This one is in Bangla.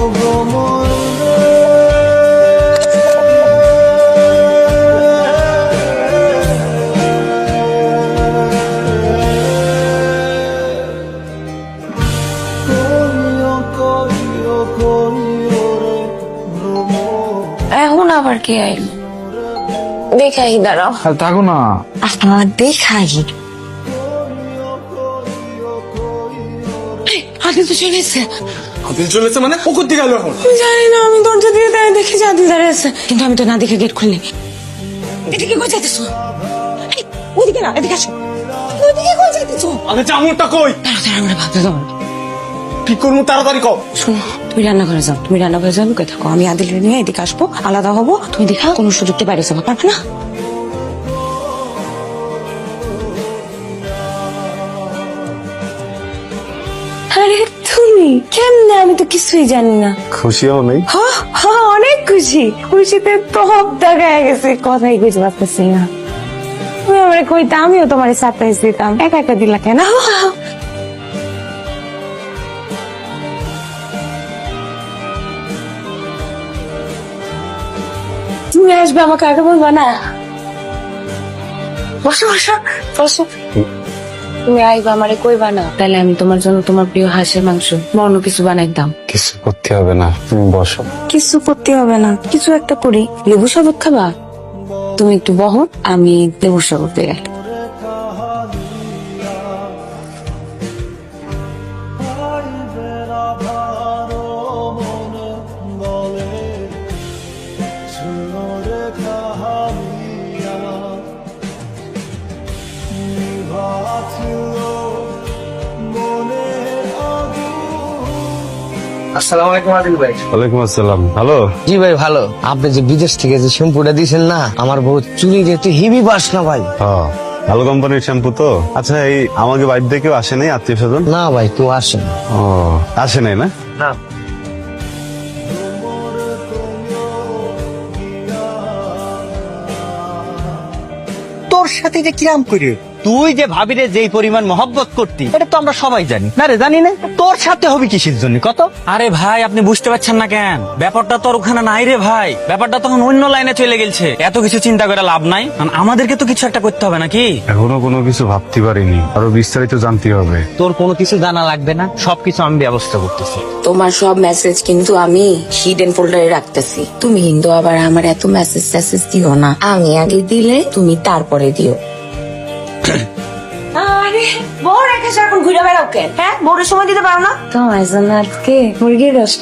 এখন আবার কে আইল? দেখাই, দাঁড়াও। থাকো না। দেখাই। আদিল তো চলেছে। আদিল চলেছে মানে? ও কোথায় গেল এখন? জানি না, আমি দরজা দিয়ে দেখি যে আদিল দাঁড়িয়ে আছে, কিন্তু আমি তো না দেখে গেট খুললি। এদিকে কই যাইতেছো? ওদিকে না, এদিকে আসো। ওদিকে কই যাইতেছো? আরে চামড়টা কই? তাড়াতাড়ি আমরা ভাবতে দাও। কি করবো তাড়াতাড়ি কও। শোনো, তুমি রান্না করে যাও, তুমি রান্না করে যাও, লুকে থাকো। আমি আদিল নিয়ে এদিকে আসবো, আলাদা হবো। তুমি দেখা কোনো সুযোগতে বাইরে যাবো, পারবে না? আরে তুমি কেমনে? আমি তো কিছুই জানি না। খুশি হও নাই? অনেক খুশি, খুশিতে টপ দেখায় গেছে, কথাই বুঝতে পারতেছি না। তুমি আমার কইতা, আমিও তোমার সারপ্রাইজ দিতাম, একা একা দিলা কেন? তুমি আসবে, আমাকে আগে বলবা না? বসো বসো বসো। তুমি আইবা, আমারে কইবা না, তাহলে আমি তোমার জন্য তোমার প্রিয় হাঁসের মাংস অন্য কিছু বানাইতাম। কিছু করতে হবে না, তুমি বসো। কিছু করতে হবে না, কিছু একটা করি। লেবু শরবত খাবা? তুমি একটু বহো, আমি লেবু শরবত দিয়ে রাখি। আসসালামু আলাইকুম আদিল ভাই। ওয়ালাইকুম আসসালাম। ভালো? জি ভাই ভালো। আপনি যে বিদেশ থেকে যে শ্যাম্পুটা দিয়েছেন না, আমার বউ চুলি যেতে হেভি বাস না ভাই। হ্যাঁ, ভালো কোম্পানির শ্যাম্পু তো। আচ্ছা, এই আমাকে বাড়ি থেকে কেউ আসে নাই, আত্মীয় স্বজন? না ভাই, কেউ আসেন। ও, আসে নাই না? না। তোর সাথে যে কিরাম করে তুই যে ভাবিরে যেই পরিমাণ মহব্বত করতি, এটা তো আমরা সবাই জানি। না রে, জানি না। তোর সাথে হবে কিসের জন্য কত? আরে ভাই, আপনি বুঝতে পারছেন না কেন? ব্যাপারটা তো আর ওখানে নাই রে ভাই, ব্যাপারটা তখন অন্য লাইনে চলে গেছে। এত কিছু চিন্তা করে লাভ নাই, কারণ আমাদেরকে তো কিছু একটা করতে হবে নাকি? এখনো কোনো কিছু ভাবতে পারিনি, আরো বিস্তারিত জানতে হবে। তোর কোনো কিছু জানা লাগবে না, সবকিছু আমি ব্যবস্থা করতেছি। তোমার সব মেসেজ কিন্তু আমি হিডেন ফোল্ডারে রাখতেছি। তুমি কিন্তু আবার আমার এত মেসেজ টেসেজ দিও না, আমি আগে দিলে তুমি তারপরে দিও। আরে বউ রেখেছো, এখন ঘুরে বেড়াও কেন? হ্যাঁ, বউরের সময় দিতে পারো না? তোমার জন্য আজকে মুরগির রোস্ট